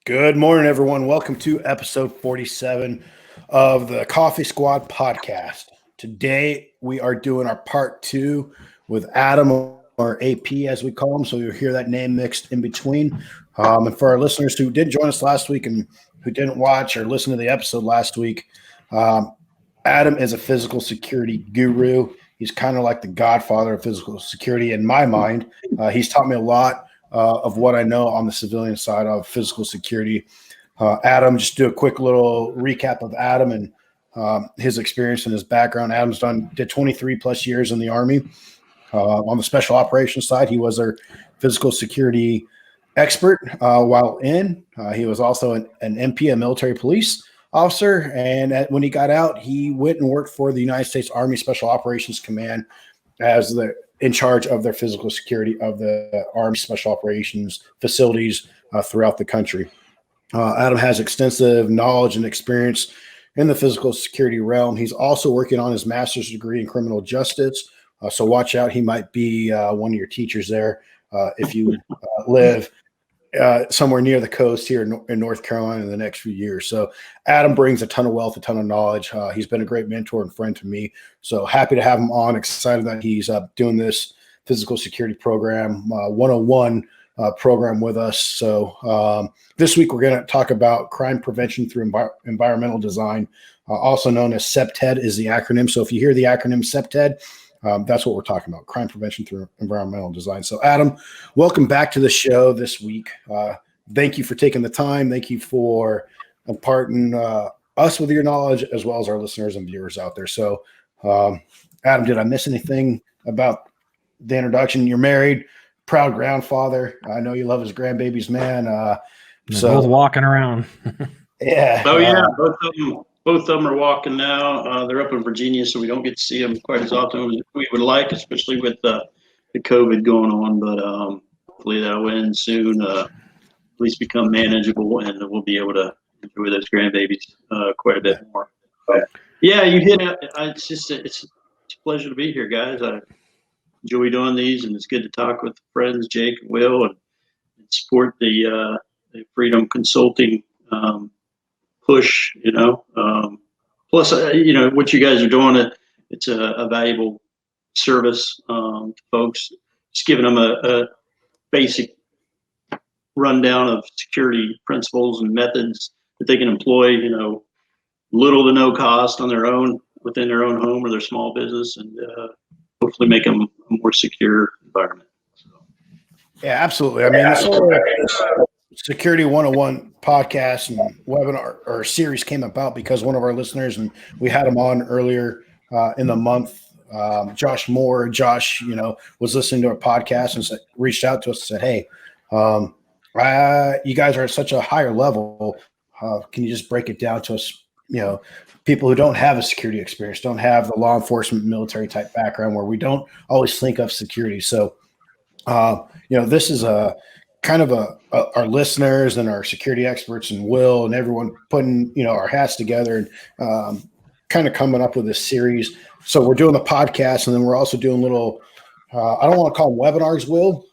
Good morning, everyone. Welcome to episode 47 of the Coffee Squad podcast. Today, we are doing our part two with Adam, or AP as we call him. So you'll hear that name mixed in between. And for our listeners who didn't join us last week and who didn't watch or listen to the episode last week, Adam is a physical security guru. He's kind of like the godfather of physical security in my mind. He's taught me a lot of what I know on the civilian side of physical security. Adam, just do a quick little recap of Adam and his experience and his background. Adam's did 23 plus years in the Army. On the special operations side, he was our physical security expert while in. He was also an MP, a military police officer. And when he got out, he went and worked for the United States Army Special Operations Command as in charge of their physical security of the Army Special Operations facilities throughout the country. Adam has extensive knowledge and experience in the physical security realm. He's also working on his master's degree in criminal justice. So watch out. He might be one of your teachers there if you live somewhere near the coast here in North Carolina in the next few years. So Adam brings a ton of wealth, a ton of knowledge. He's been a great mentor and friend to me. So happy to have him on. Excited that he's doing this physical security program 101 program with us. So this week we're going to talk about crime prevention through environmental design, also known as CPTED is the acronym. So if you hear the acronym CPTED, that's what we're talking about, crime prevention through environmental design. So, Adam, welcome back to the show this week. Thank you for taking the time. Thank you for imparting us with your knowledge, as well as our listeners and viewers out there. So, Adam, did I miss anything about the introduction? You're married, proud grandfather. I know you love his grandbabies, man. So both walking around. Yeah. Oh, yeah. Both of them are walking now. They're up in Virginia, so we don't get to see them quite as often as we would like, especially with the COVID going on. But hopefully that'll end soon, at least become manageable, and we'll be able to enjoy those grandbabies quite a bit more. But yeah, you hit it. It's a pleasure to be here, guys. I enjoy doing these, and it's good to talk with friends, Jake and Will, and support the Freedom Consulting push, plus, what you guys are doing, it's a valuable service to folks, just giving them a basic rundown of security principles and methods that they can employ, little to no cost on their own, within their own home or their small business, and hopefully make them a more secure environment. So. Yeah, absolutely. I mean, this whole Security 101 podcast and webinar or series came about because one of our listeners, and we had him on earlier in the month, Josh Moore. Josh, was listening to our podcast and reached out to us and said, "Hey, you guys are at such a higher level. Can you just break it down to us? People who don't have a security experience, don't have the law enforcement, military type background where we don't always think of security." So, this is a kind of our listeners and our security experts and Will and everyone putting, our hats together and kind of coming up with this series. So we're doing the podcast, and then we're also doing little, I don't want to call them webinars, Will.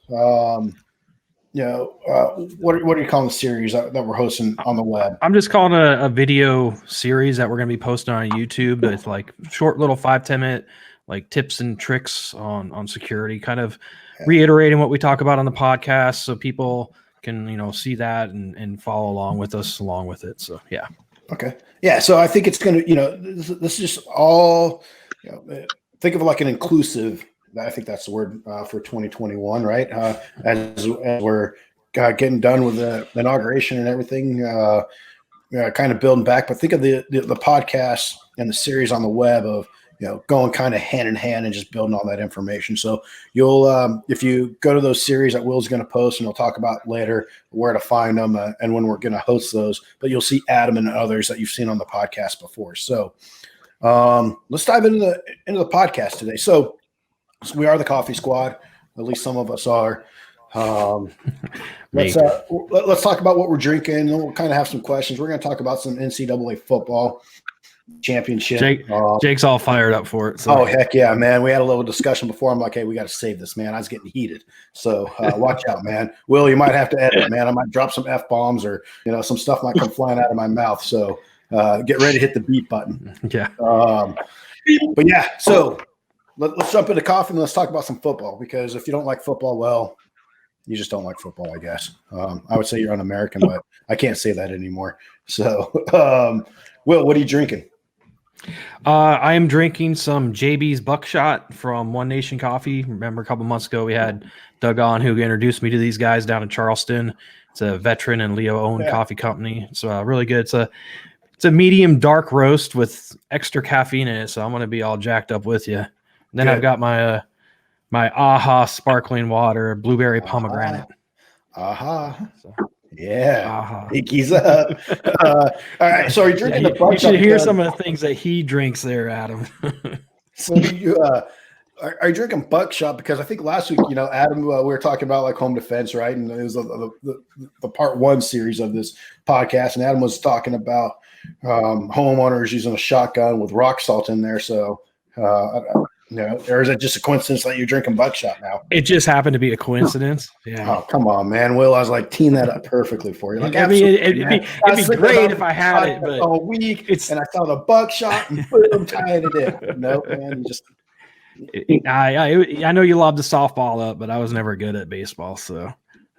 What are you calling the series that we're hosting on the web? I'm just calling a video series that we're going to be posting on YouTube. It's like short little 5-10 minute like tips and tricks on security, kind of reiterating what we talk about on the podcast so people can, see that and follow along with us along with it. So, yeah. Okay. Yeah. So I think it's going to, this is just all, think of it like an inclusive, I think that's the word for 2021, right? As we're getting done with the inauguration and everything, kind of building back, but think of the podcast and the series on the web of, going kind of hand in hand and just building all that information. So you'll, if you go to those series that Will's going to post, and we'll talk about later where to find them and when we're going to host those, but you'll see Adam and others that you've seen on the podcast before. So let's dive into the podcast today. So we are the Coffee Squad. At least some of us are. Let's talk about what we're drinking, and then we'll kind of have some questions. We're going to talk about some NCAA football. championship. Jake's all fired up for it. So. Oh, heck yeah, man. We had a little discussion before. I'm like, hey, we got to save this, man. I was getting heated. So watch out, man. Will, you might have to edit, man. I might drop some F-bombs or, some stuff might come flying out of my mouth. So get ready to hit the beat button. Yeah. But yeah, so let's jump into coffee and let's talk about some football, because if you don't like football, well, you just don't like football, I guess. I would say you're un-American, but I can't say that anymore. So, Will, what are you drinking? I am drinking some JB's Buckshot from One Nation Coffee. Remember a couple months ago we had Doug on, who introduced me to these guys down in Charleston. It's a veteran and Leo-owned coffee company. It's really good. It's a medium dark roast with extra caffeine in it, so I'm going to be all jacked up with you. And then I've got my AHA sparkling water, blueberry pomegranate. AHA. So, yeah. Pinkies up. All right. So are you drinking the Buckshot? You should hear some of the things that he drinks there, Adam. So are you drinking Buckshot? Because I think last week, Adam, we were talking about like home defense, right? And it was the part 1 series of this podcast. And Adam was talking about homeowners using a shotgun with rock salt in there. So, or is it just a coincidence that you're drinking Buckshot now? It just happened to be a coincidence. Yeah. Oh, come on, man. Will, I was like teeing that up perfectly for you. Like, I mean, it'd be great if I had it, but all week and I saw the Buckshot and boom, tying it in. No, man, I know you lobbed the softball up, but I was never good at baseball, so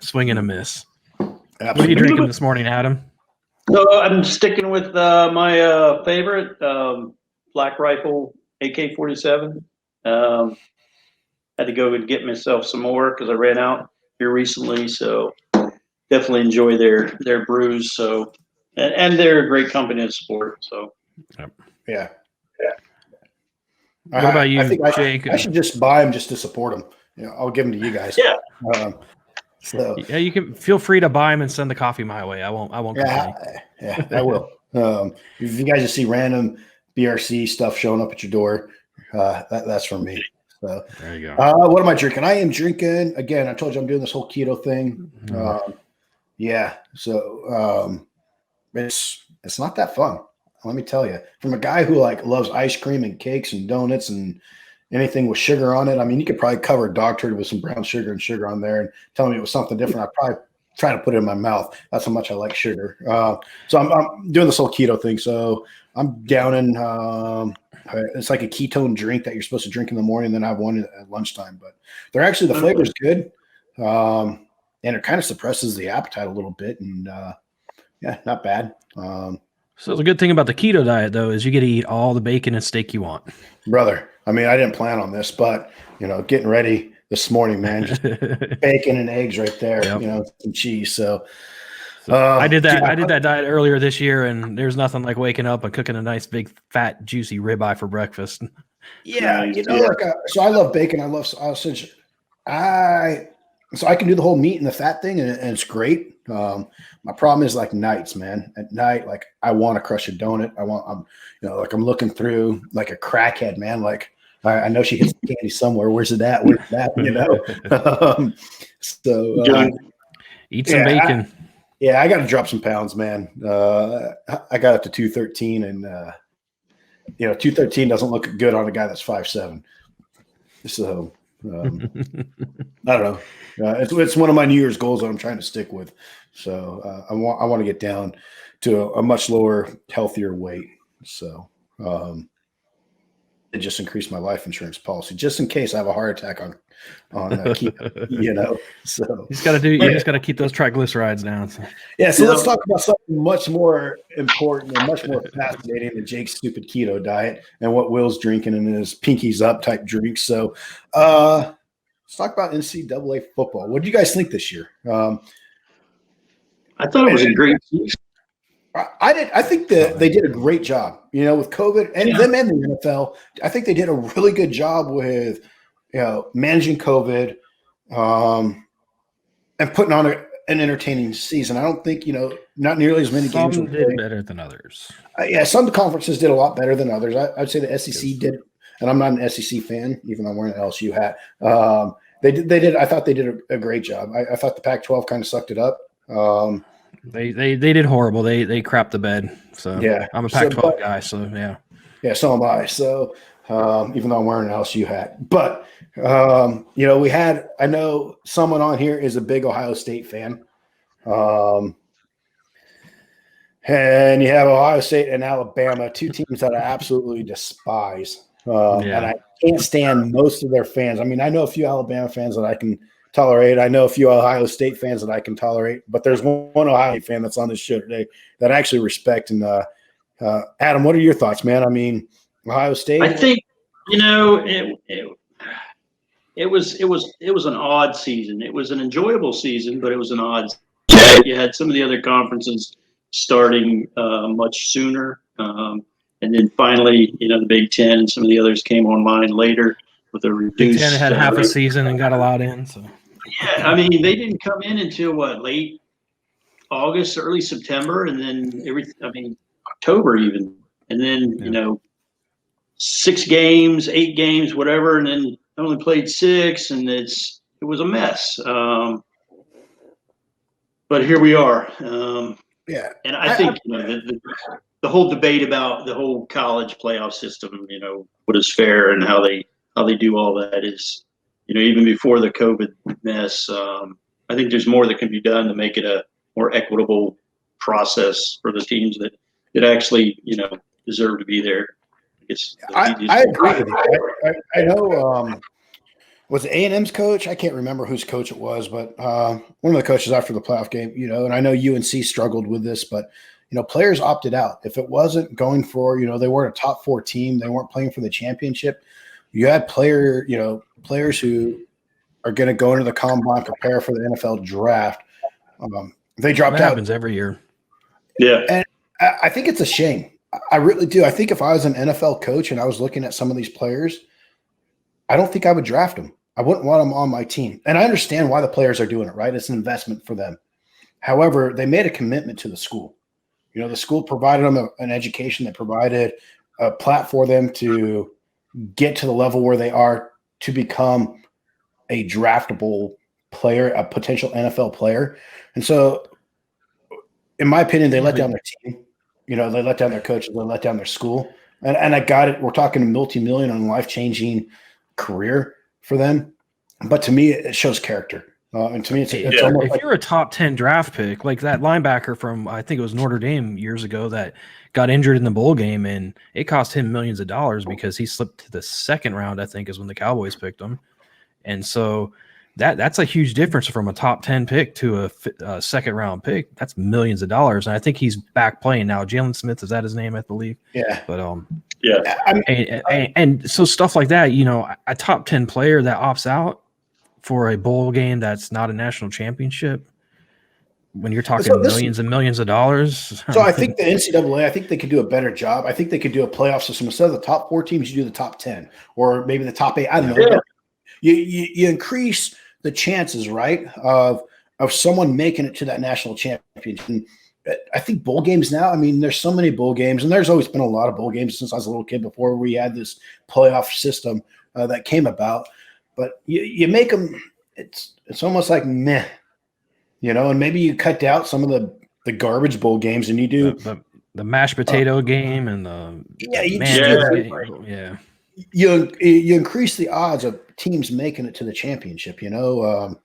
swing and a miss. Absolutely. What are you drinking this morning, Adam? So I'm sticking with my favorite Black Rifle AK-47. Had to go and get myself some more because I ran out here recently. So definitely enjoy their brews. So and they're a great company to support. So yeah. What about you, Jake? I should just buy them just to support them. I'll give them to you guys. Yeah. So yeah, you can feel free to buy them and send the coffee my way. I won't complain. Yeah, I will. If you guys just see random BRC stuff showing up at your door, that's from me. So there you go. What am I drinking? I am drinking, again, I told you I'm doing this whole keto thing. So it's not that fun. Let me tell you, from a guy who loves ice cream and cakes and donuts and anything with sugar on it. I mean, you could probably cover a dog turd with some brown sugar and sugar on there and tell me it was something different. I'd probably try to put it in my mouth. That's how much I like sugar. So I'm doing this whole keto thing. So I'm down in it's like a ketone drink that you're supposed to drink in the morning, then I have one at lunchtime. But they're actually, the flavor's good. And it kind of suppresses the appetite a little bit. And not bad. So the good thing about the keto diet, though, is you get to eat all the bacon and steak you want. Brother, I mean, I didn't plan on this, but, getting ready this morning, man, just bacon and eggs right there, yep. Some cheese. So I did that diet earlier this year, and there's nothing like waking up and cooking a nice, big, fat, juicy ribeye for breakfast. Yeah, so I love bacon. I love sausage. So I can do the whole meat and the fat thing, and it's great. My problem is nights, man. At night, I want to crush a donut. I'm looking through like a crackhead, man. I know she hits the candy somewhere. Where's it at? Where's that? Eat some bacon. I got to drop some pounds, man. I got up to 213, and 213 doesn't look good on a guy that's 5'7". So I don't know. It's one of my New Year's goals that I'm trying to stick with. So I want to get down to a much lower, healthier weight. So it just increased my life insurance policy just in case I have a heart attack on keto, So you just got to keep those triglycerides down. Yeah. So let's talk about something much more important and much more fascinating than Jake's stupid keto diet and what Will's drinking in his pinkies up type drinks. So let's talk about NCAA football. What do you guys think this year? I thought it was a great season. I think that they did a great job, with COVID and them and the NFL. I think they did a really good job with, managing COVID and putting on an entertaining season. I don't think, not nearly as many games. Some did better than others. Some conferences did a lot better than others. I'd say the SEC did, and I'm not an SEC fan, even though I'm wearing an LSU hat. They did. I thought they did a great job. I thought the Pac-12 kind of sucked it up. They did horrible. They crapped the bed. So yeah, I'm a Pac-12 guy. So yeah. Yeah, so am I. So even though I'm wearing an LSU hat, but I know someone on here is a big Ohio State fan. And you have Ohio State and Alabama, two teams that I absolutely despise. And I can't stand most of their fans. I mean, I know a few Alabama fans that I can tolerate. I know a few Ohio State fans that I can tolerate. But there's one Ohio State fan that's on this show today that I actually respect. And Adam, what are your thoughts, man? I mean, Ohio State. I think it was an odd season. It was an enjoyable season, but it was an odd. You had some of the other conferences starting much sooner, and then finally, the Big Ten and some of the others came online later with a reduced. Big Ten had half a season and got allowed in. So yeah, I mean, they didn't come in until late August, early September, and then October even, and then 6 games, 8 games, whatever, and then only played 6, and it was a mess. But here we are. And I think the whole debate about the whole college playoff system, what is fair and how they do all that is, even before the COVID mess, I think there's more that can be done to make it a more equitable process for the teams that actually, deserve to be there. I agree with you. I know. Was it A&M's coach? I can't remember whose coach it was, but one of the coaches after the playoff game, and I know UNC struggled with this, but, players opted out. If it wasn't going for, they weren't a top 4 team, they weren't playing for the championship. You had players who are going to go into the combine, prepare for the NFL draft. They dropped out. That happens every year. Yeah. And I think it's a shame. I really do. I think if I was an NFL coach and I was looking at some of these players, I don't think I would draft them. I wouldn't want them on my team. And I understand why the players are doing it, right? It's an investment for them. However, they made a commitment to the school. The school provided them an education that provided a platform for them to get to the level where they are to become a draftable player, a potential NFL player. And so, in my opinion, they let down their team. They let down their coaches, they let down their school. And I got it. We're talking multi-million and life-changing career for them. But to me, it shows character. And to me, it's almost if you're a top 10 draft pick, like that linebacker from, I think it was Notre Dame years ago that got injured in the bowl game, and it cost him millions of dollars because he slipped to the 2nd round, I think is when the Cowboys picked him. And so that's a huge difference from a top 10 pick to a 2nd round pick. That's millions of dollars. And I think he's back playing now. Jalen Smith, is that his name, I believe? Yeah. But yeah. And so stuff like that, a top 10 player that opts out for a bowl game that's not a national championship, when you're talking millions and millions of dollars. So I think the NCAA, I think they could do a better job. I think they could do a playoff system. Instead of the top 4 teams, you do the top 10 or maybe the top 8. I don't know. Yeah. You increase the chances, right, of someone making it to that national championship. And I think bowl games now, I mean, there's so many bowl games, and there's always been a lot of bowl games since I was a little kid before we had this playoff system that came about. But you make them, it's almost like meh, and maybe you cut out some of the garbage bowl games and you do the mashed potato game and you increase the odds of teams making it to the championship. I don't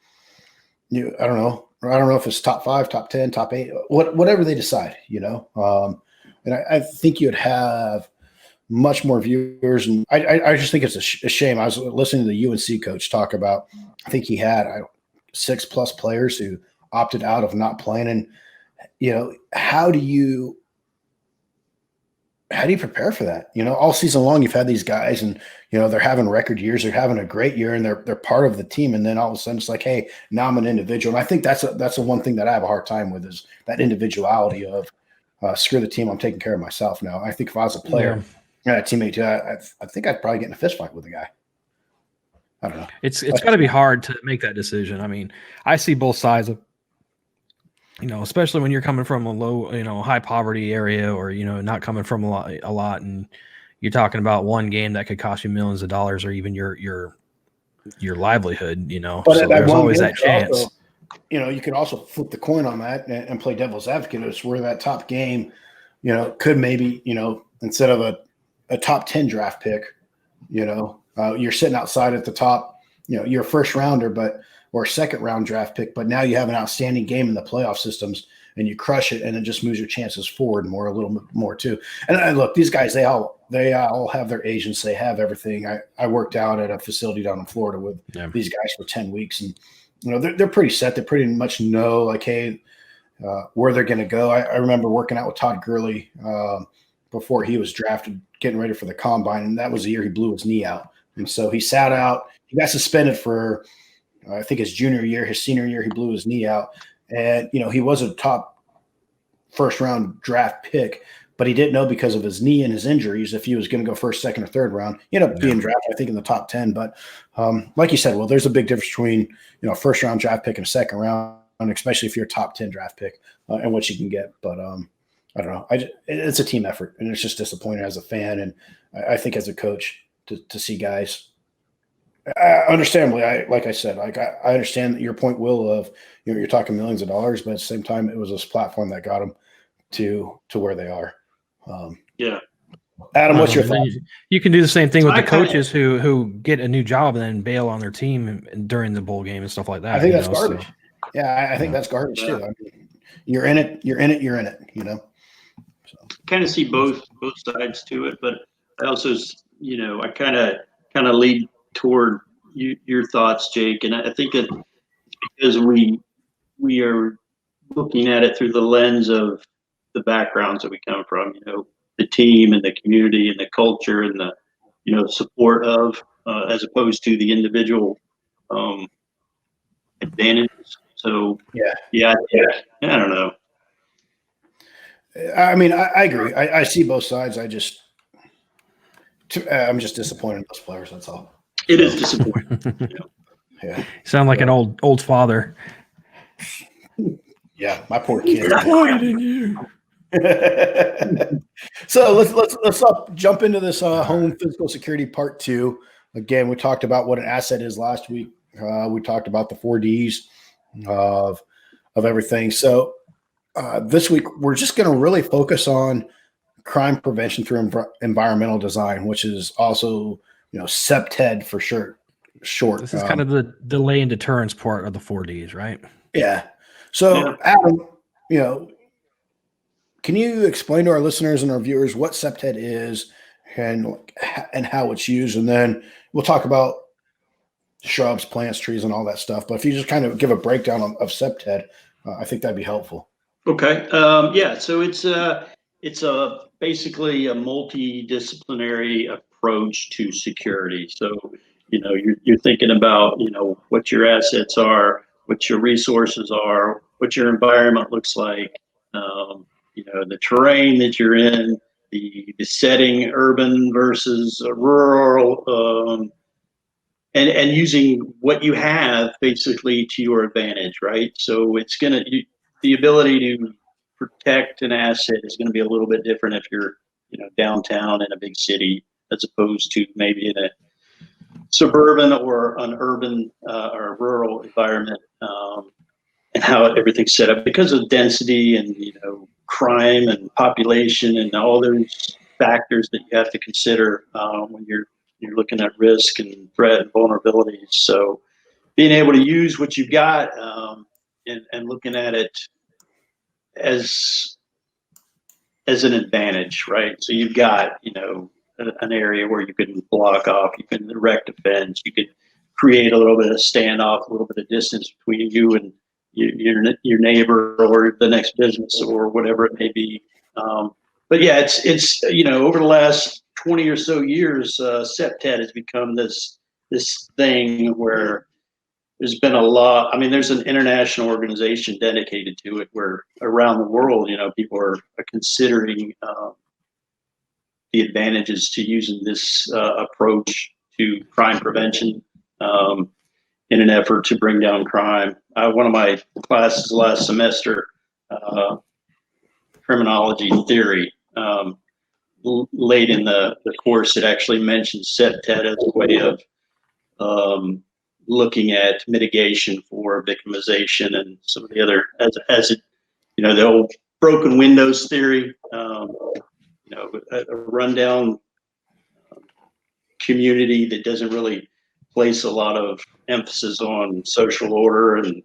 know. I don't know if it's top 5, top 10, top 8, whatever they decide. And I think you'd have much more viewers. And I just think it's a shame. I was listening to the UNC coach talk about, I think he had 6+ players who opted out of not playing. And, how do you prepare for that? All season long, you've had these guys and, they're having record years, they're having a great year and they're part of the team. And then all of a sudden it's like, hey, now I'm an individual. And I think that's the one thing that I have a hard time with is that individuality of screw the team. I'm taking care of myself now. I think if I was a player and a teammate, I think I'd probably get in a fist fight with a guy. I don't know. It's got to be hard to make that decision. I mean, I see both sides of, especially when you're coming from a low, high poverty area or, not coming from a lot. And you're talking about one game that could cost you millions of dollars or even your livelihood, But so there's always that chance. Also, you could also flip the coin on that and play devil's advocate. It's where that top game, could maybe, instead of a a top 10 draft pick, you're sitting outside at the top, you're a first rounder, or a second round draft pick, but now you have an outstanding game in the playoff systems and you crush it, and it just moves your chances forward a little bit more too. And look, these guys, they all have their agents, they have everything. I worked out at a facility down in Florida with these guys for 10 weeks, and they're pretty set. They pretty much know, like, hey, where they're going to go. I remember working out with Todd Gurley before he was drafted, getting ready for the combine, and that was the year he blew his knee out, and so he sat out. He got suspended for I think his junior year. His senior year, he blew his knee out, and he was a top first round draft pick, but he didn't know because of his knee and his injuries if he was going to go first, second, or third round. He ended up being drafted, I think, in the top 10. But like you said, well, there's a big difference between a first round draft pick and a second round, especially if you're a top 10 draft pick and what you can get. But I don't know. It's a team effort, and it's just disappointing as a fan, and I think as a coach to see guys. Understandably, like I said, I understand your point, Will, of you're talking millions of dollars, but at the same time, it was this platform that got them to where they are. Adam, what's your thought? You can do the same thing with the coaches who get a new job and then bail on their team during the bowl game and stuff like that. I think that's garbage. So. Yeah, I think that's garbage too. I mean, you're in it. So. Kind of see both sides to it, but I also, I kind of lead toward your thoughts, Jake, and I think it's because we are looking at it through the lens of the backgrounds that we come from, the team and the community and the culture and the support of as opposed to the individual advantages. So I don't know. I mean, I agree. I see both sides. I'm just disappointed in those players. That's all. It is disappointing. Yeah. You sound like an old father. Yeah, my poor kid. Disappointed in you. So let's jump into this home physical security part 2. Again, we talked about what an asset is last week. We talked about the 4 Ds of everything. So this week we're just going to really focus on crime prevention through environmental design, which is also CPTED for short. This is kind of the delay and deterrence part of the 4 Ds, right? Yeah. So Adam, can you explain to our listeners and our viewers what CPTED is and how it's used? And then we'll talk about shrubs, plants, trees, and all that stuff. But if you just kind of give a breakdown of CPTED, I think that'd be helpful. Okay. So it's basically a multidisciplinary approach to security. So, you're thinking about, what your assets are, what your resources are, what your environment looks like, the terrain that you're in, the setting, urban versus rural, and using what you have basically to your advantage, right? So it's the ability to protect an asset is going to be a little bit different if you're, downtown in a big city as opposed to maybe in a suburban or an urban or a rural environment, and how everything's set up because of density and crime and population and all those factors that you have to consider when you're looking at risk and threat and vulnerabilities. So being able to use what you've got and looking at it as an advantage, right? So you've got an area where you can block off, you can erect a fence, you could create a little bit of standoff, a little bit of distance between you and your neighbor or the next business or whatever it may be. But yeah, it's over the last 20 or so years, CPTED has become this thing where there's been a lot. I mean, there's an international organization dedicated to it where around the world, people are considering the advantages to using this approach to crime prevention in an effort to bring down crime. One of my classes last semester, criminology theory, late in the course, it actually mentions CPTED as a way of looking at mitigation for victimization and some of the other, as it, the old broken windows theory, a rundown community that doesn't really place a lot of emphasis on social order and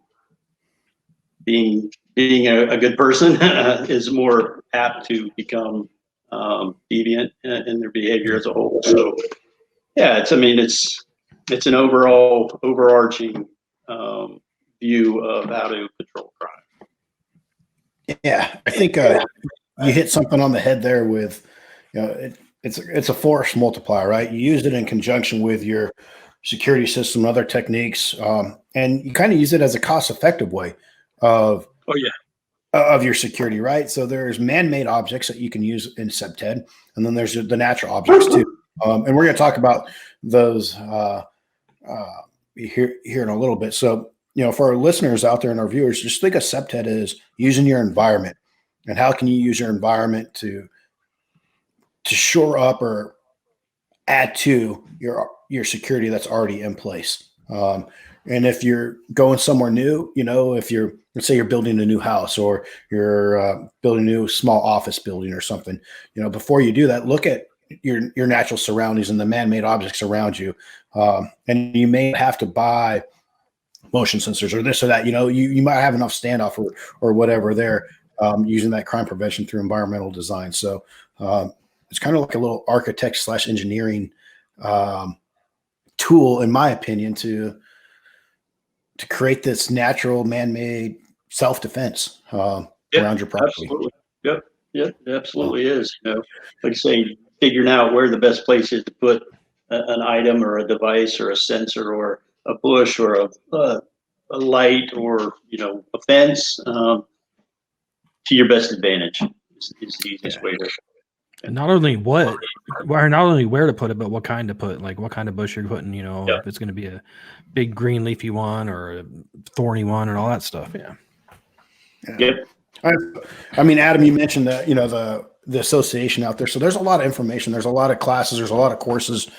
being a good person is more apt to become deviant in their behavior as a whole. So yeah, it's an overarching view of how to control crime. Yeah, I think you hit something on the head there with, it's a force multiplier, right? You use it in conjunction with your security system, other techniques, and you kind of use it as a cost-effective way of your security, right? So there's man-made objects that you can use in CPTED, and then there's the natural objects too. And we're going to talk about those here in a little bit. So, for our listeners out there and our viewers, just think of CPTED as using your environment, and how can you use your environment to shore up or add to your security that's already in place. And if you're going somewhere new, let's say you're building a new house, or you're building a new small office building or something, before you do that, look at your natural surroundings and the man-made objects around you. And you may have to buy motion sensors or this or that, you might have enough standoff or whatever there, using that crime prevention through environmental design. So it's kind of like a little architect / engineering tool, in my opinion, to create this natural man-made self-defense around your property. Absolutely. Yep. It absolutely is. Like I say, figuring out where the best place is to put an item or a device or a sensor or a bush or a light or a fence to your best advantage is the easiest way to. And not only where to put it, but what kind to put, like what kind of bush you're putting, if it's going to be a big green leafy one or a thorny one and all that stuff. Yeah. Yep. I mean, Adam, you mentioned that, the association out there. So there's a lot of information. There's a lot of classes. There's a lot of courses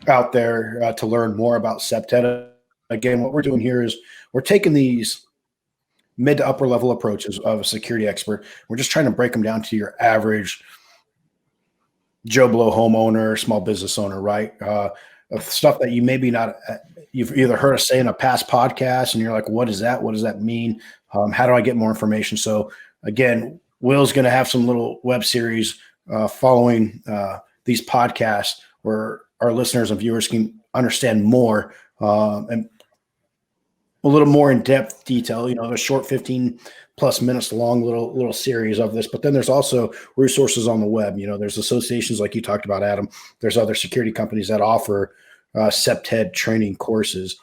out there to learn more about CPTED. Again, what we're doing here is we're taking these mid to upper level approaches of a security expert. We're just trying to break them down to your average Joe Blow homeowner, small business owner, right? Of stuff that you maybe not, you've either heard us say in a past podcast and you're like, what is that? What does that mean? How do I get more information? So again, Will's going to have some little web series following these podcasts where our listeners and viewers can understand more and a little more in-depth detail, a short 15 plus minutes long little series of this. But then there's also resources on the web. There's associations like you talked about, Adam. There's other security companies that offer CPTED training courses.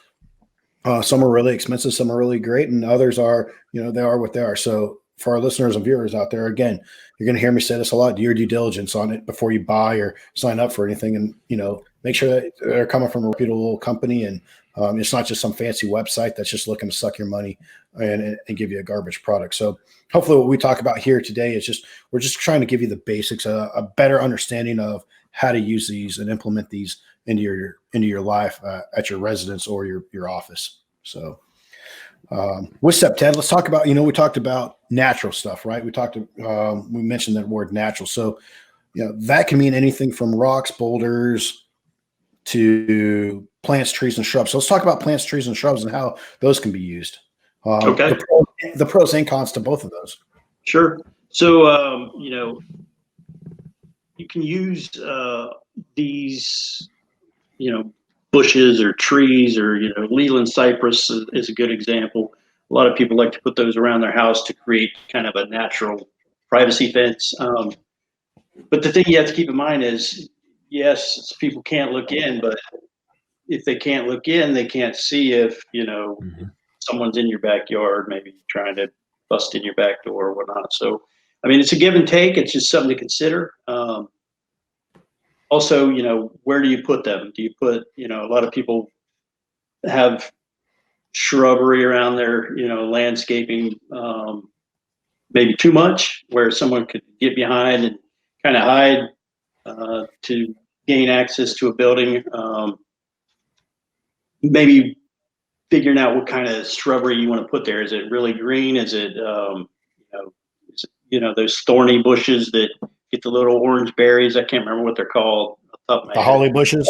Some are really expensive, some are really great, and others are, they are what they are. So for our listeners and viewers out there, again, you're going to hear me say this a lot. Do your due diligence on it before you buy or sign up for anything, and make sure that they're coming from a reputable company, and it's not just some fancy website that's just looking to suck your money and give you a garbage product. So hopefully what we talk about here today is we're just trying to give you the basics, a better understanding of how to use these and implement these into your life at your residence or your office. So with CPTED, let's talk about, we talked about natural stuff, right? We mentioned that word natural. So, that can mean anything from rocks, boulders, to plants, trees, and shrubs. So let's talk about plants, trees, and shrubs and how those can be used. Okay. The pros and cons to both of those. Sure. So, you can use these, bushes or trees or, Leland cypress is a good example. A lot of people like to put those around their house to create kind of a natural privacy fence. But the thing you have to keep in mind is, yes, people can't look in, but if they can't look in, they can't see if, someone's in your backyard, maybe trying to bust in your back door or whatnot. So, it's a give and take. It's just something to consider. Also, where do you put them? Do you put, a lot of people have shrubbery around their, landscaping, maybe too much, where someone could get behind and kind of hide to gain access to a building. Maybe figuring out what kind of shrubbery you want to put there. Is it really green? Is it, those thorny bushes that get the little orange berries? I can't remember what they're called. The holly bushes.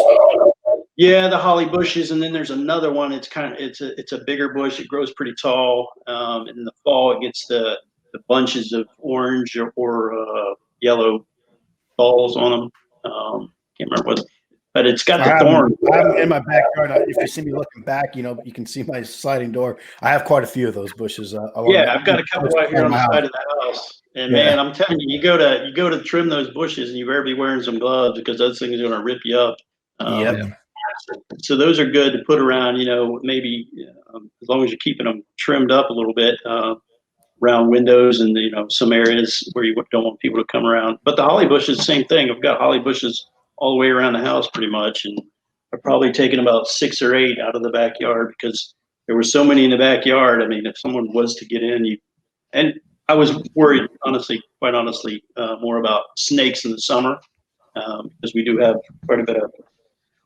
Yeah, the holly bushes, and then there's another one. It's a bigger bush. It grows pretty tall. In the fall, it gets the bunches of orange or yellow balls on them. Can't remember what, but it's got the thorn. I have them in my backyard. If you see me looking back, you can see my sliding door. I have quite a few of those bushes. Yeah, I've got a couple right here on the side of the house. And man, I'm telling you, you go to trim those bushes, and you better be wearing some gloves because those things are going to rip you up. So those are good to put around. Maybe as long as you're keeping them trimmed up a little bit around windows and some areas where you don't want people to come around. But the holly bush is the same thing. I've got holly bushes all the way around the house pretty much, and I've probably taken about 6 or 8 out of the backyard because there were so many in the backyard. I mean, if someone was to get in, and I was worried, quite honestly, more about snakes in the summer because we do have quite a bit of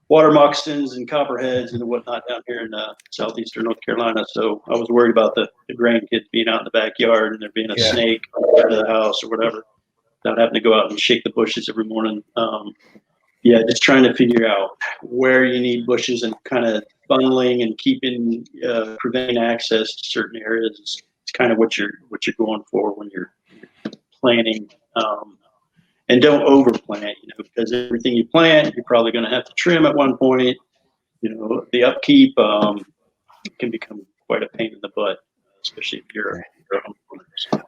water moccasins and copperheads and whatnot down here in southeastern North Carolina. So I was worried about the grandkids being out in the backyard and there being a snake out of the house or whatever, not having to go out and shake the bushes every morning. Just trying to figure out where you need bushes and kind of funneling and keeping preventing access to certain areas. It's kind of what you're going for when you're planting. And don't overplant, because everything you plant, you're probably going to have to trim at one point. The upkeep can become quite a pain in the butt, especially if you're a homeowner.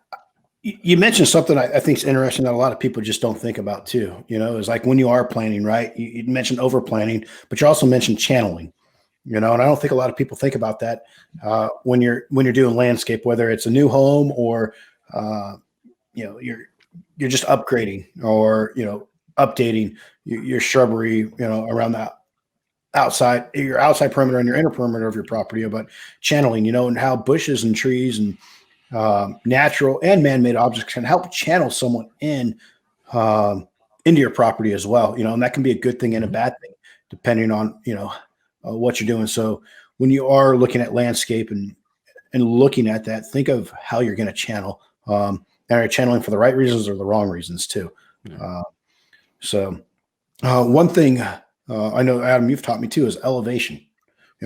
You mentioned something I think is interesting that a lot of people just don't think about too. Is like when you are planting, right? You mentioned overplanting, but you also mentioned channeling. And I don't think a lot of people think about that when you're doing landscape, whether it's a new home or you're just upgrading or updating your shrubbery around that your outside perimeter and your inner perimeter of your property, but channeling and how bushes and trees and natural and man-made objects can help channel someone into your property as well, and that can be a good thing and a bad thing depending on what you're doing. So when you are looking at landscape and looking at that, think of how you're going to channel and are channeling for the right reasons or the wrong reasons too. One thing I know, Adam, you've taught me too, is elevation,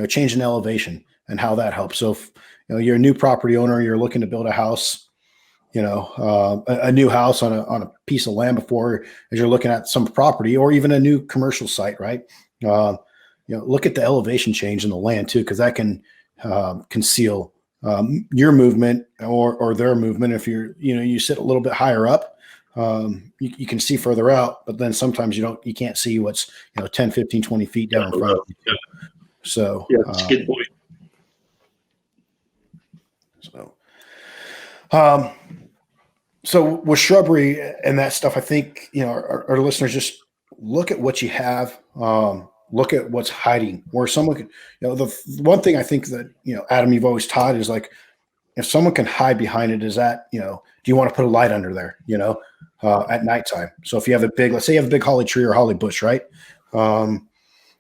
change in elevation and how that helps. So if you're a new property owner, you're looking to build a house, a new house on a piece of land before, as you're looking at some property or even a new commercial site, right? Look at the elevation change in the land too, because that can conceal your movement or their movement. If you sit a little bit higher up, you can see further out, but then sometimes you can't see what's 10, 15, 20 feet down in front of you. So that's a good point. So with shrubbery and that stuff, I think our listeners just look at what you have. Look at what's hiding, where someone can, the one thing I think that, Adam, you've always taught is like, if someone can hide behind it, is that, do you want to put a light under there, at nighttime? So if you have let's say you have a big holly tree or holly bush, right? In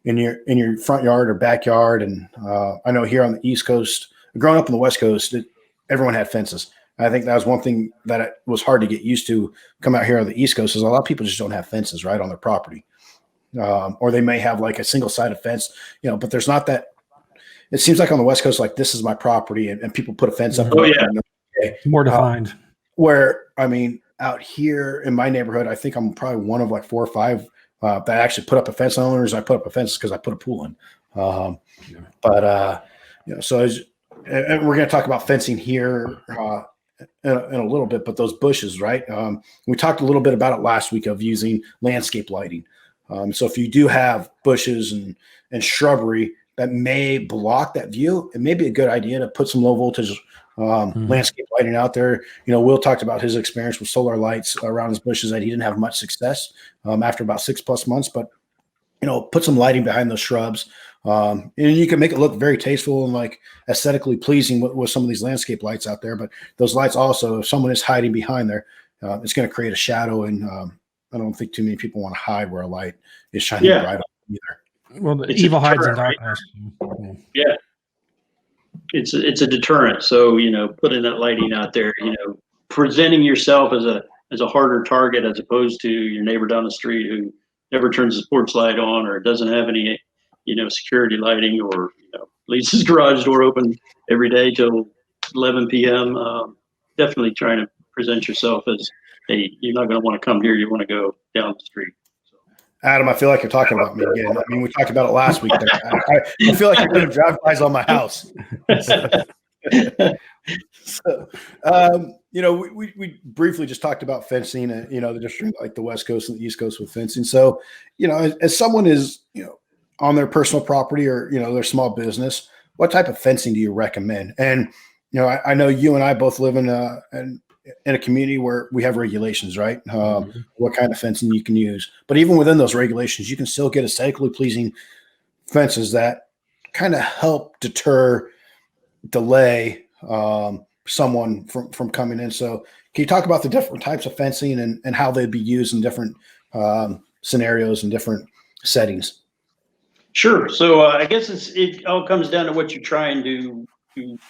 your front yard or backyard. And I know here on the East Coast, growing up on the West Coast, everyone had fences. I think that was one thing that it was hard to get used to come out here on the East Coast, is a lot of people just don't have fences right on their property. Or they may have like a single-sided fence, but there's not that. It seems like on the West Coast, like this is my property, and people put a fence up. Oh yeah, more defined. Where out here in my neighborhood, I think I'm probably one of like 4 or 5 that actually put up a fence. The only reason I put up a fence is because I put a pool in. So and we're going to talk about fencing here in a little bit, but those bushes, right? We talked a little bit about it last week of using landscape lighting. So if you do have bushes and shrubbery that may block that view, it may be a good idea to put some low voltage landscape lighting out there. Will talked about his experience with solar lights around his bushes, that he didn't have much success after about 6+ months, but put some lighting behind those shrubs. And you can make it look very tasteful and like aesthetically pleasing with some of these landscape lights out there. But those lights also, if someone is hiding behind there, it's going to create a shadow. And I don't think too many people want to hide where a light is shining bright on either. Well, the evil hides in darkness. Right? Yeah. It's a deterrent. So, putting that lighting out there, presenting yourself as a harder target as opposed to your neighbor down the street who never turns his porch light on or doesn't have any, security lighting, or leaves his garage door open every day till 11 p.m. Definitely trying to present yourself as, hey, you're not going to want to come here. You want to go down the street. Adam, I feel like you're talking about me again. I mean, we talked about it last week. I feel like you're going to drive bys on my house. We briefly just talked about fencing and, the difference like the West Coast and the East Coast with fencing. So, as someone is, on their personal property or, their small business, what type of fencing do you recommend? And, I know you and I both live in a community where we have regulations, right? What kind of fencing you can use. But even within those regulations, you can still get aesthetically pleasing fences that kind of help delay someone from coming in. So can you talk about the different types of fencing and how they'd be used in different scenarios and different settings? Sure. So I guess it all comes down to what you're trying to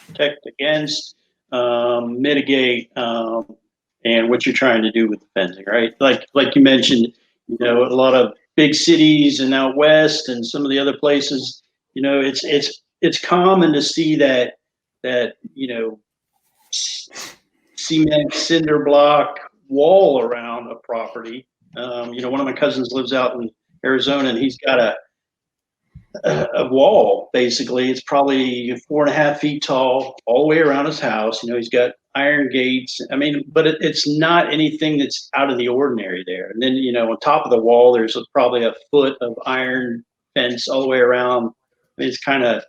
protect against, mitigate, and what you're trying to do with the fencing, right? Like you mentioned, a lot of big cities and out west and some of the other places, it's common to see that cement cinder block wall around a property. One of my cousins lives out in Arizona, and he's got a wall. Basically, it's probably 4.5 feet tall all the way around his house. He's got iron gates. I mean, but it's not anything that's out of the ordinary there. And then, on top of the wall, there's probably a foot of iron fence all the way around. I mean, it's kind of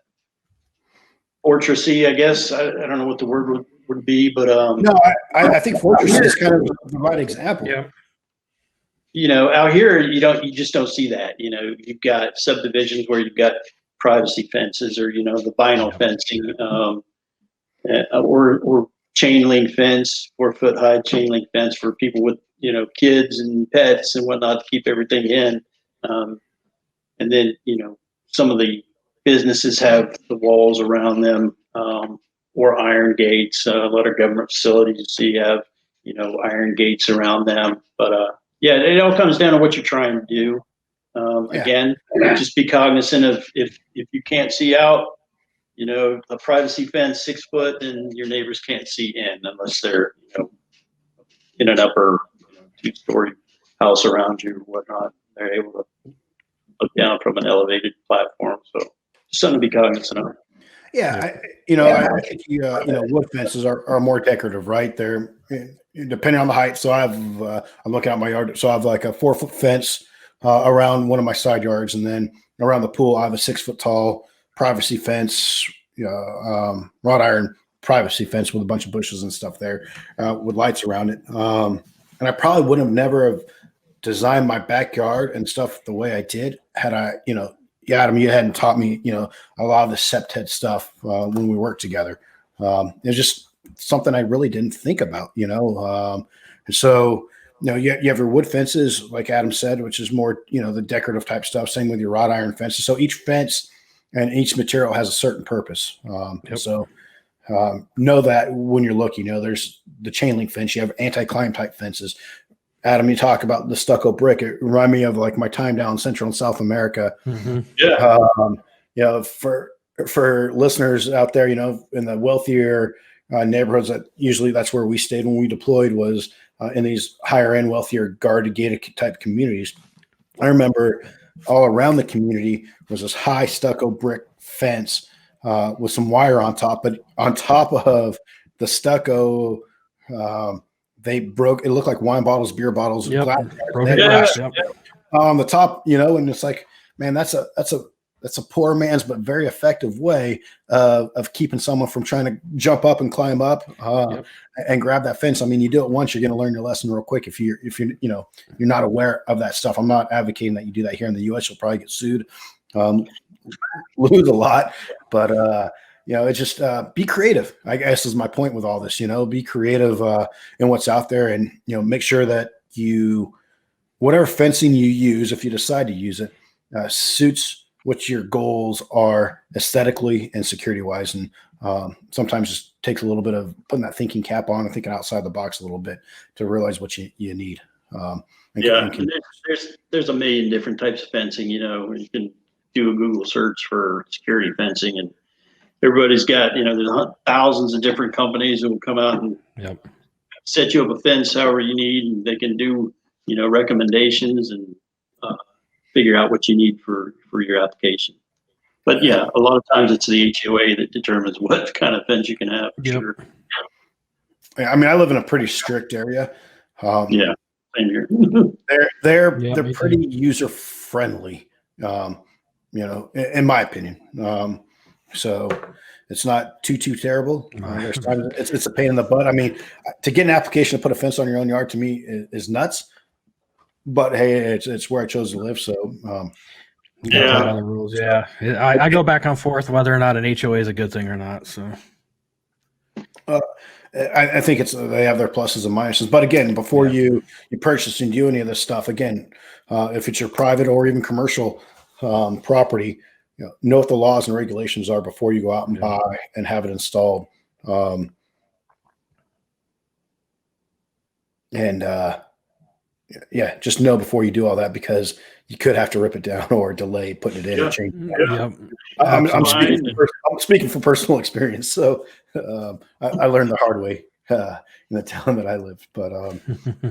fortressy, I guess. I don't know what the word would be, but no, I think fortress is kind of the right example. Yeah. Out here, you just don't see that. You've got subdivisions where you've got privacy fences, or the vinyl fencing, or chain link fence, 4-foot high chain link fence for people with kids and pets and whatnot to keep everything in. And then some of the businesses have the walls around them, or iron gates. A lot of government facilities you see have iron gates around them, but yeah, it all comes down to what you're trying to do. Again, just be cognizant of if you can't see out, a privacy fence 6 foot, and your neighbors can't see in unless they're in an upper 2-story house around you or whatnot. They're able to look down from an elevated platform. So just something to be cognizant of. Yeah, I think wood fences are more decorative, right? They're depending on the height. So I'm looking out my yard. So I have like a 4-foot fence around one of my side yards, and then around the pool I have a 6-foot tall privacy fence, wrought iron privacy fence with a bunch of bushes and stuff there, with lights around it. And I probably would have never have designed my backyard and stuff the way I did had I, Adam, you hadn't taught me, a lot of the CPTED stuff when we worked together. It was just something I really didn't think about, and so, you have your wood fences, like Adam said, which is more, the decorative type stuff. Same with your wrought iron fences. So each fence and each material has a certain purpose. So know that when you're looking, there's the chain link fence, you have anti-climb type fences. Adam, you talk about the stucco brick. It reminded me of like my time down in Central and South America. Mm-hmm. Yeah. For listeners out there, in the wealthier neighborhoods, that usually that's where we stayed when we deployed, was in these higher end, wealthier, guarded, gated type communities. I remember all around the community was this high stucco brick fence with some wire on top, but on top of the stucco, they broke. It looked like wine bottles, beer bottles, glass on the top. And it's like, man, that's a poor man's but very effective way of keeping someone from trying to jump up and climb up and grab that fence. I mean, you do it once, you're going to learn your lesson real quick. If you're not aware of that stuff. I'm not advocating that you do that here in the U.S. You'll probably get sued, lose a lot, but. It's just be creative, I guess, is my point with all this. Be creative in what's out there, and make sure that whatever fencing you use, if you decide to use it, suits what your goals are aesthetically and security wise. And sometimes just takes a little bit of putting that thinking cap on and thinking outside the box a little bit to realize what you need. There's a million different types of fencing. You can do a Google search for security fencing, and everybody's got, there's thousands of different companies that will come out and set you up a fence however you need, and they can do, recommendations and figure out what you need for your application. But yeah, a lot of times it's the HOA that determines what kind of fence you can have. For sure. I mean, I live in a pretty strict area. Yeah, same here. they're pretty user friendly, in my opinion. So it's not too terrible. There's times it's a pain in the butt. I mean, to get an application to put a fence on your own yard to me is nuts. But hey, it's where I chose to live. So you gotta play by the rules. Yeah, I go back and forth whether or not an HOA is a good thing or not. So. I think they have their pluses and minuses, but again, before you purchase and do any of this stuff, again, if it's your private or even commercial property, know what the laws and regulations are before you go out and buy and have it installed. Just know before you do all that, because you could have to rip it down or delay putting it in and change it. I'm speaking from personal experience, so I learned the hard way in the town that I lived. But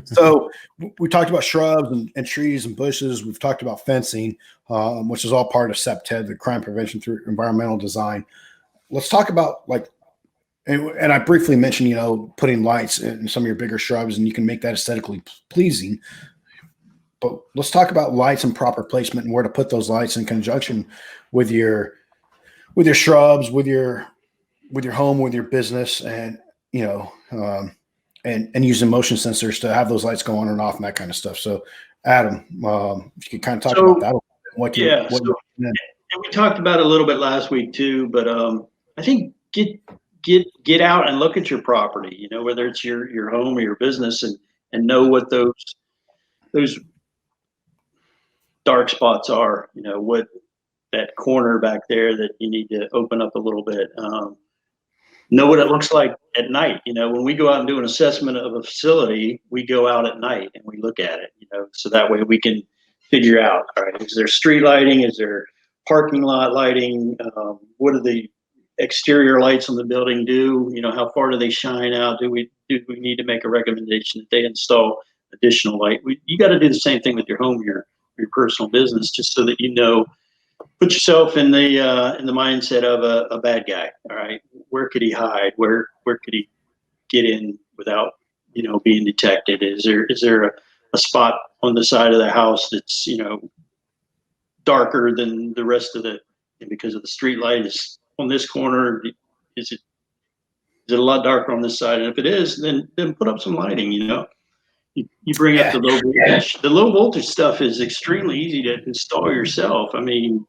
so we talked about shrubs and trees and bushes. We've talked about fencing, which is all part of CPTED, the crime prevention through environmental design. Let's talk about and I briefly mentioned, putting lights in some of your bigger shrubs, and you can make that aesthetically pleasing. But let's talk about lights and proper placement and where to put those lights in conjunction with your shrubs, with your home, with your business, and and using motion sensors to have those lights go on and off and that kind of stuff. So, Adam, if you could kind of talk about that. And we talked about it a little bit last week too. But I think get out and look at your property. Whether it's your home or your business, and know what those dark spots are, what that corner back there that you need to open up a little bit. Know what it looks like at night. When we go out and do an assessment of a facility, we go out at night and we look at it, so that way we can figure out, all right, is there street lighting? Is there parking lot lighting? What do the exterior lights on the building do? How far do they shine out? Do we need to make a recommendation that they install additional light? You got to do the same thing with your home, your personal business, just so that put yourself in the mindset of a bad guy. All right, where could he hide? Where could he get in without being detected? Is there a spot on the side of the house that's darker than the rest of because of the street light is on this corner? Is it a lot darker on this side? And if it is, then put up some lighting. You bring up the low voltage. The low voltage stuff is extremely easy to install yourself. I mean,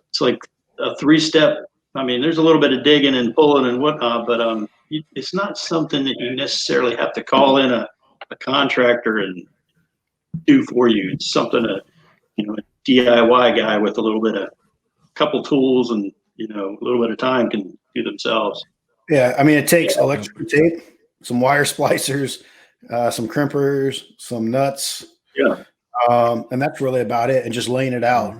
it's like a 3-step. I mean, there's a little bit of digging and pulling and whatnot, but it's not something that you necessarily have to call in a contractor and do for you. It's something a DIY guy with a couple tools and a little bit of time can do themselves. Yeah, I mean, it takes electrical tape, some wire splicers, some crimpers, some nuts. Yeah. And that's really about it. And just laying it out.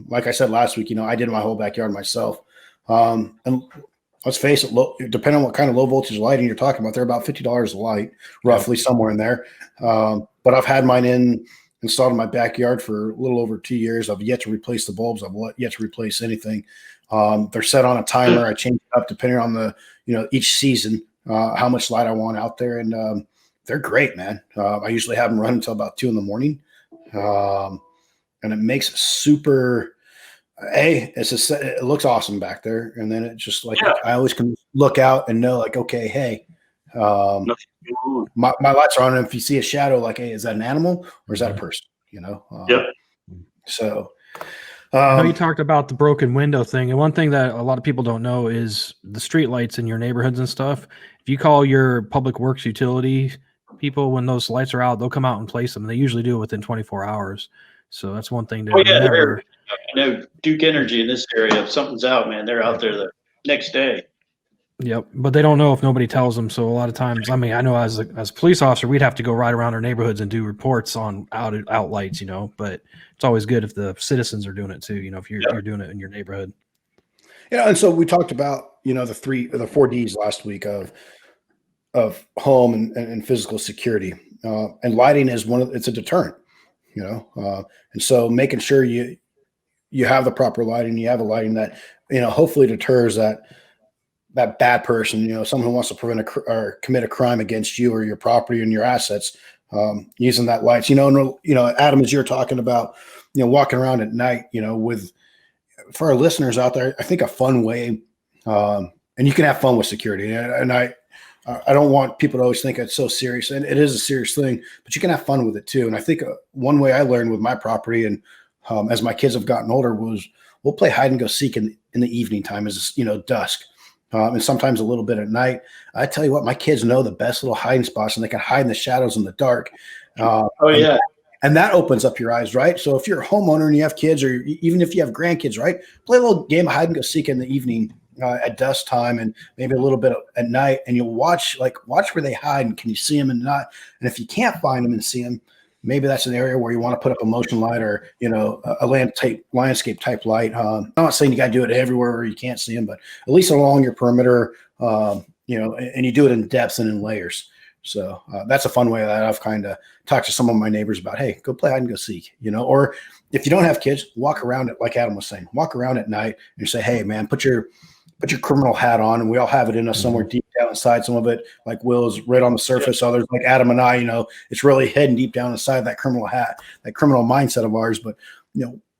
Like I said last week, I did my whole backyard myself. And let's face it, depending on what kind of low voltage lighting you're talking about, they're about $50 a light, roughly somewhere in there. But I've had mine installed in my backyard for a little over 2 years. I've yet to replace the bulbs. I've yet to replace anything. They're set on a timer. I change it up depending on each season, how much light I want out there. And they're great, man. I usually have them run until about 2 a.m. And it makes it super. It looks awesome back there, and then it's just I always can look out and know, okay, hey, my lights are on, and if you see a shadow, hey, is that an animal or is that a person? So. I know you talked about the broken window thing, and one thing that a lot of people don't know is the street lights in your neighborhoods and stuff. If you call your public works utility people, when those lights are out, they'll come out and place them. They usually do it within 24 hours. So that's one thing to remember. Duke Energy in this area, if something's out, man, they're out there the next day. Yep, but they don't know if nobody tells them. So a lot of times, I mean, I know as a police officer, we'd have to go ride around our neighborhoods and do reports on out lights, but it's always good if the citizens are doing it too. If you're doing it in your neighborhood. Yeah, and so we talked about the 4 Ds last week of home and physical security, and lighting is it's a deterrent, and so making sure you have the proper lighting, you have a lighting that hopefully deters that bad person, someone who wants to prevent or commit a crime against you or your property and your assets, using that lights. Adam, as you're talking about, walking around at night, for our listeners out there, I think a fun way, and you can have fun with security, and I don't want people to always think it's so serious, and it is a serious thing, but you can have fun with it too. And I think one way I learned with my property, and as my kids have gotten older, was we'll play hide and go seek in the evening time, as dusk, and sometimes a little bit at night. I tell you what, my kids know the best little hiding spots, and they can hide in the shadows in the dark. And that opens up your eyes, right? So if you're a homeowner and you have kids, or even if you have grandkids, right, play a little game of hide and go seek in the evening, at dusk time, and maybe a little bit at night, and you'll watch where they hide, and can you see them and not. And if you can't find them and see them, maybe that's an area where you want to put up a motion light, or a landscape type light. I'm not saying you got to do it everywhere where you can't see them, but at least along your perimeter, and you do it in depth and in layers. So that's a fun way that I've kind of talked to some of my neighbors about. Hey, go play hide and go seek, or if you don't have kids, walk around it, like Adam was saying, walk around at night and say, hey man, put your criminal hat on, and we all have it in us somewhere deep down inside. Some of it, like Will, is right on the surface. Others, like Adam and I, it's really hidden deep down inside that criminal hat, that criminal mindset of ours. But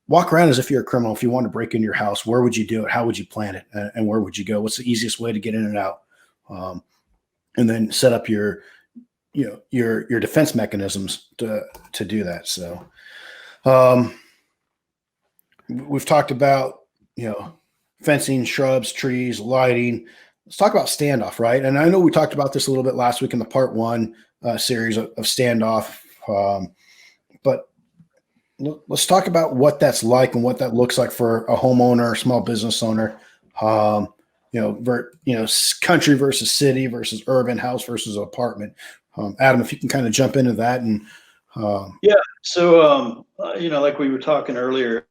walk around as if you're a criminal. If you want to break into your house, where would you do it? How would you plan it? And where would you go? What's the easiest way to get in and out? And then set up your defense mechanisms to do that. So we've talked about, fencing, shrubs, trees, lighting. Let's talk about standoff, right? And I know we talked about this a little bit last week in the part 1 series of standoff, but let's talk about what that's like and what that looks like for a homeowner, small business owner. Country versus city versus urban, house versus apartment. Adam, if you can kind of jump into that. And so like we were talking earlier,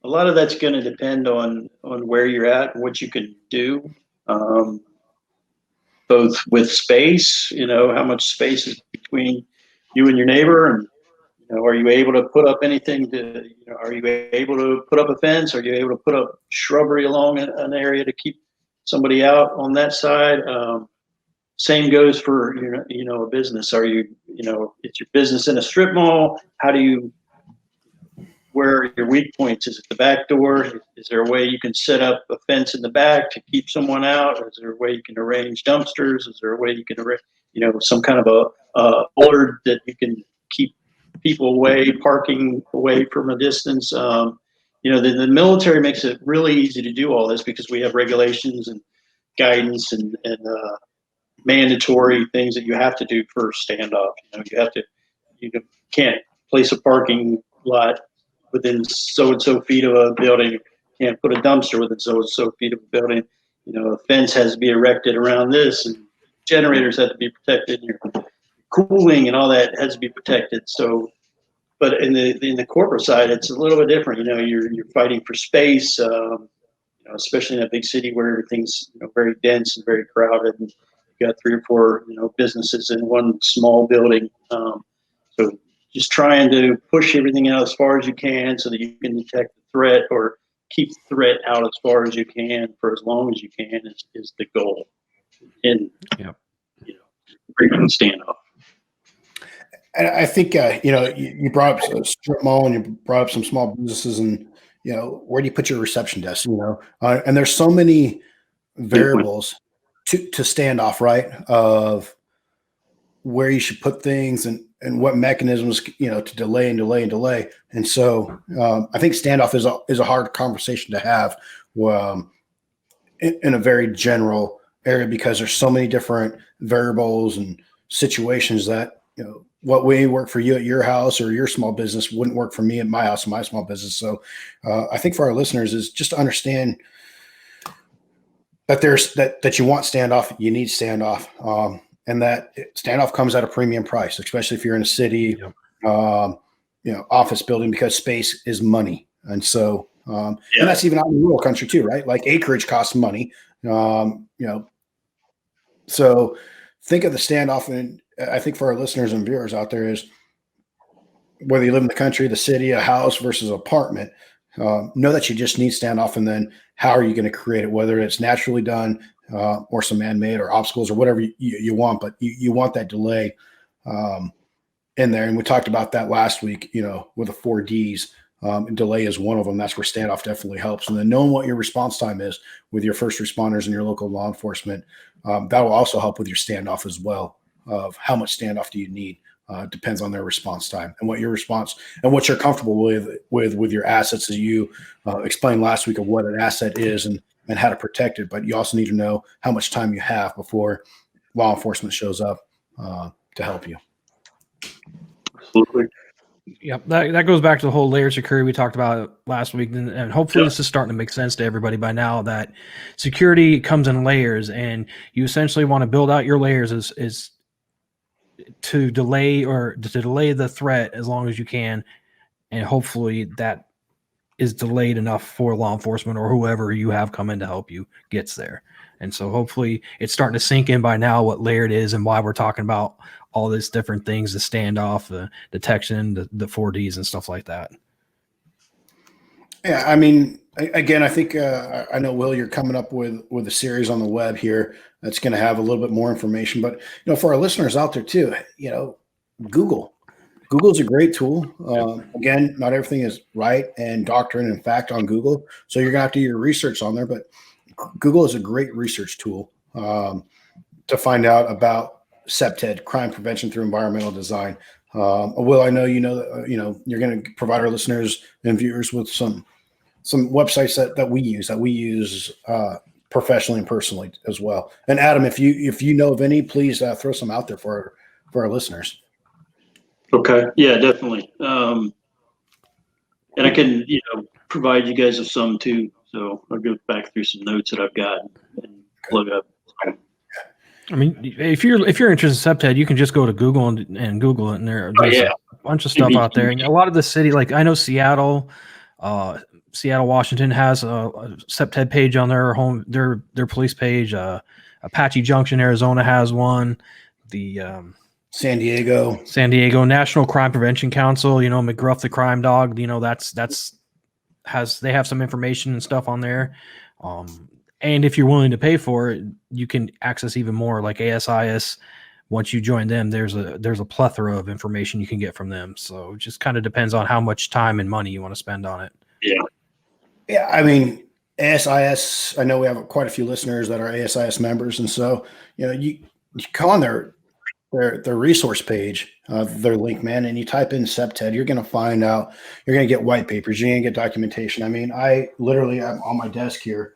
a lot of that's going to depend on where you're at and what you can do, both with space, how much space is between you and your neighbor, and are you able to put up anything are you able to put up a fence? Are you able to put up shrubbery along an area to keep somebody out on that side? Same goes for a business. Are you it's your business in a strip mall? Where are your weak points? Is it the back door? Is there a way you can set up a fence in the back to keep someone out? Or is there a way you can arrange dumpsters? Is there a way you can arrange some kind of a order that you can keep people away, parking away from a distance? The military makes it really easy to do all this because we have regulations and guidance and mandatory things that you have to do for standoff. You can't place a parking lot within so and so feet of a building. You can't put a dumpster within so and so feet of a building. A fence has to be erected around this, and generators have to be protected. Your cooling and all that has to be protected. So, but in the corporate side, it's a little bit different. You're fighting for space, especially in a big city where everything's very dense and very crowded. And you got 3 or 4 businesses in one small building. So just trying to push everything out as far as you can so that you can detect the threat or keep the threat out as far as you can for as long as you can is the goal. And breaking standoff. And I think you brought up a strip mall, and you brought up some small businesses, and where do you put your reception desk? And there's so many variables to standoff, right? Of where you should put things and what mechanisms to delay. And so I think standoff is a hard conversation to have in a very general area, because there's so many different variables and situations that what way work for you at your house or your small business wouldn't work for me at my house and my small business. So I think for our listeners is just to understand that you want standoff, you need standoff, and that standoff comes at a premium price, especially if you're in a city, Yep. Office building, because space is money, and so and Yeah. that's even out in rural country too, right? Like acreage costs money, so think of the standoff, and I think for our listeners and viewers out there is whether you live in the country, the city, a house versus apartment. Know that you just need standoff, and then how are you going to create it, whether it's naturally done or some man-made or obstacles or whatever you want, but you want that delay in there. And we talked about that last week, with the 4Ds. Delay is one of them. That's where standoff definitely helps. And then knowing what your response time is with your first responders and your local law enforcement, that will also help with your standoff as well, of how much standoff do you need. Depends on their response time and what your response and what you're comfortable with your assets, as you explained last week, of what an asset is and how to protect it. But you also need to know how much time you have before law enforcement shows up to help you. Absolutely. Yep, that goes back to the whole layered security we talked about last week, and hopefully this is starting to make sense to everybody by now, that security comes in layers, and you essentially want to build out your layers is to delay the threat as long as you can, and hopefully that is delayed enough for law enforcement or whoever you have come in to help you gets there. And so hopefully it's starting to sink in by now what layered is and why we're talking about all these different things, the standoff, the detection, the 4Ds and stuff like that. Yeah, I mean, again, I think I know, Will, you're coming up with a series on the web here that's going to have a little bit more information. But for our listeners out there too, Google's a great tool. Again, not everything is right and doctrine and fact on Google, so you're gonna have to do your research on there. But Google is a great research tool to find out about CPTED, crime prevention through environmental design. Will, I know you're going to provide our listeners and viewers with some websites that we use professionally and personally as well. And Adam, if you know of any, please throw some out there for our listeners. Okay. Yeah, definitely. And I can, provide you guys with some too. So I'll go back through some notes that I've got and plug up. I mean, if you're interested in CPTED, you can just go to Google and Google it, and there's a bunch of stuff out there. And a lot of the city, like I know Seattle, Washington has a CPTED page on their police page. Apache Junction, Arizona has one. The San Diego National Crime Prevention Council, McGruff the Crime Dog, they have some information and stuff on there. And if you're willing to pay for it, you can access even more, like ASIS. Once you join them, there's a plethora of information you can get from them. So it just kind of depends on how much time and money you want to spend on it. Yeah. Yeah. I mean, ASIS, I know we have quite a few listeners that are ASIS members. And so, you go on their resource page, their link, man, and you type in CPTED, you're going to find out, you're going to get white papers, you're going to get documentation. I mean, I literally, I'm on my desk here,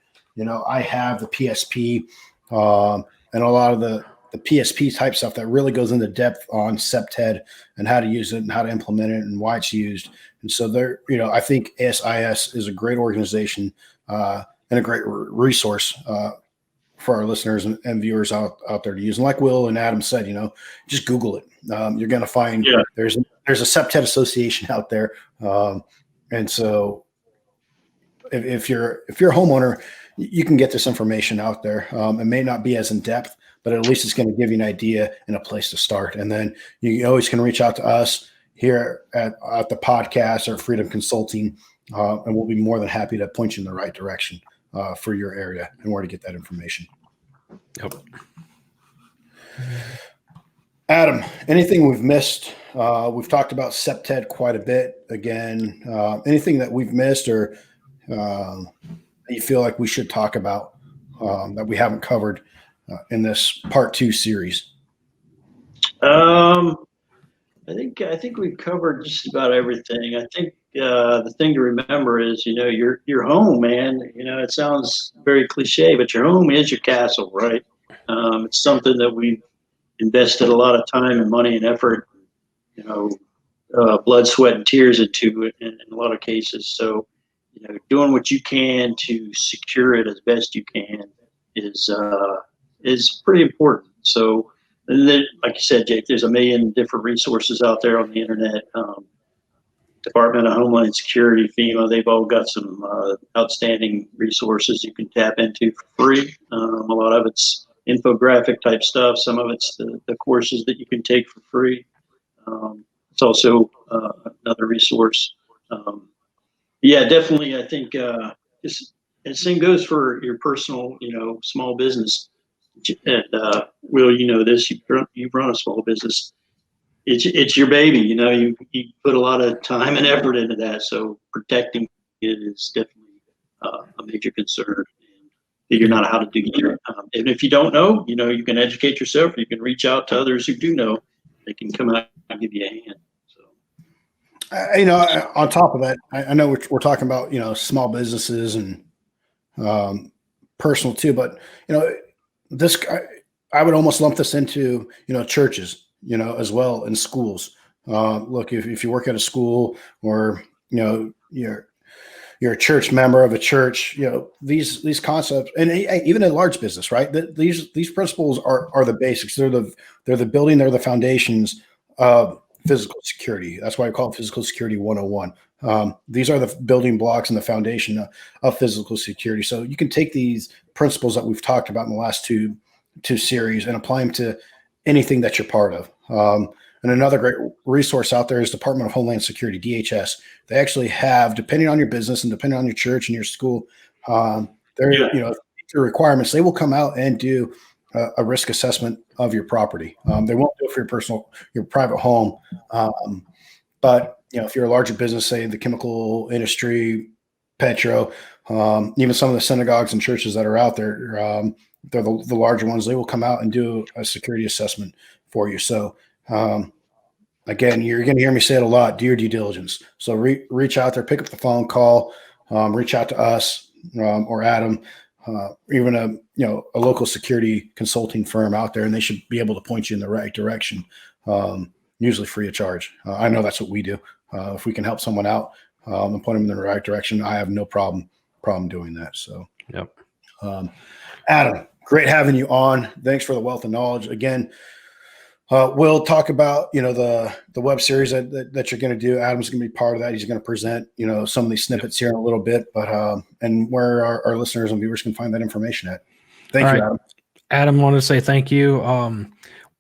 I have the PSP and a lot of the PSP type stuff that really goes into depth on CPTED and how to use it and how to implement it and why it's used. And so I think ASIS is a great organization and a great resource for our listeners and viewers out there to use. And like Will and Adam said, just Google it. You're going to find there's a CPTED association out there. And so if you're a homeowner, you can get this information out there. It may not be as in depth, but at least it's going to give you an idea and a place to start. And then you always can reach out to us here at the podcast or Freedom Consulting, and we'll be more than happy to point you in the right direction for your area and where to get that information. Yep. Adam, anything we've missed? We've talked about CPTED quite a bit. Again, anything that we've missed or you feel like we should talk about that we haven't covered in this part 2 series? I think we've covered just about everything. I think the thing to remember is, your home, man. It sounds very cliche, but your home is your castle, right? It's something that we've invested a lot of time and money and effort, blood, sweat, and tears into it in a lot of cases. So, doing what you can to secure it as best you can. is pretty important. So, and then, like you said, Jake, there's a million different resources out there on the internet. Department of Homeland Security, FEMA, they've all got some outstanding resources you can tap into for free. A lot of it's infographic type stuff. Some of it's the courses that you can take for free. It's also another resource. Yeah, definitely. I think the same goes for your personal, small business. And Will, you know this. You run a small business. It's your baby. You put a lot of time and effort into that. So protecting it is definitely a major concern. And figuring out how to do it. And if you don't know, you can educate yourself. You can reach out to others who do know. They can come out and give you a hand. On top of that, I know we're talking about, small businesses and personal too, but, this, I would almost lump this into, churches, as well, in schools. Look, if you work at a school or, you're a church member of a church, these concepts, and even a large business, right? These principles are the basics. They're the building, they're the foundations of physical security. That's why I call it Physical Security 101. These are the building blocks and the foundation of physical security. So you can take these principles that we've talked about in the last two series and apply them to anything that you're part of. And another great resource out there is Department of Homeland Security, DHS. They actually have, depending on your business and depending on your church and your school, their requirements, they will come out and do a risk assessment of your property. They won't do it for your private home. But if you're a larger business, say the chemical industry, petro, even some of the synagogues and churches that are out there, they're the larger ones. They will come out and do a security assessment for you. So, again, you're going to hear me say it a lot. Do your due diligence. So reach out there, pick up the phone, call, reach out to us or Adam, even a local security consulting firm out there, and they should be able to point you in the right direction, usually free of charge. I know that's what we do. If we can help someone out and point them in the right direction, I have no problem doing that. So, yep. Adam, great having you on. Thanks for the wealth of knowledge. Again, we'll talk about, the web series that you're going to do. Adam's going to be part of that. He's going to present, some of these snippets here in a little bit, but, and where our listeners and viewers can find that information at. Thank you, Adam. Adam, wanted to say thank you.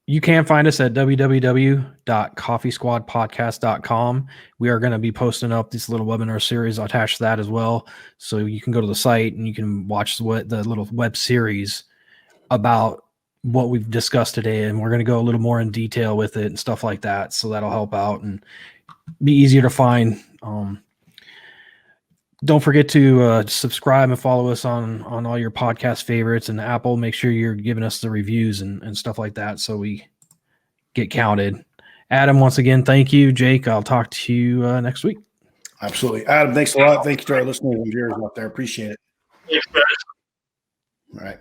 You can find us at www.coffeesquadpodcast.com. We are going to be posting up this little webinar series attached to that as well. So you can go to the site and you can watch the little web series about what we've discussed today. And we're going to go a little more in detail with it and stuff like that. So that'll help out and be easier to find. Don't forget to subscribe and follow us on all your podcast favorites, and Apple. Make sure you're giving us the reviews and stuff like that so we get counted. Adam, once again, thank you. Jake, I'll talk to you next week. Absolutely. Adam, thanks a lot. Thank you to our listeners and viewers out there. Appreciate it. Thanks, guys. All right.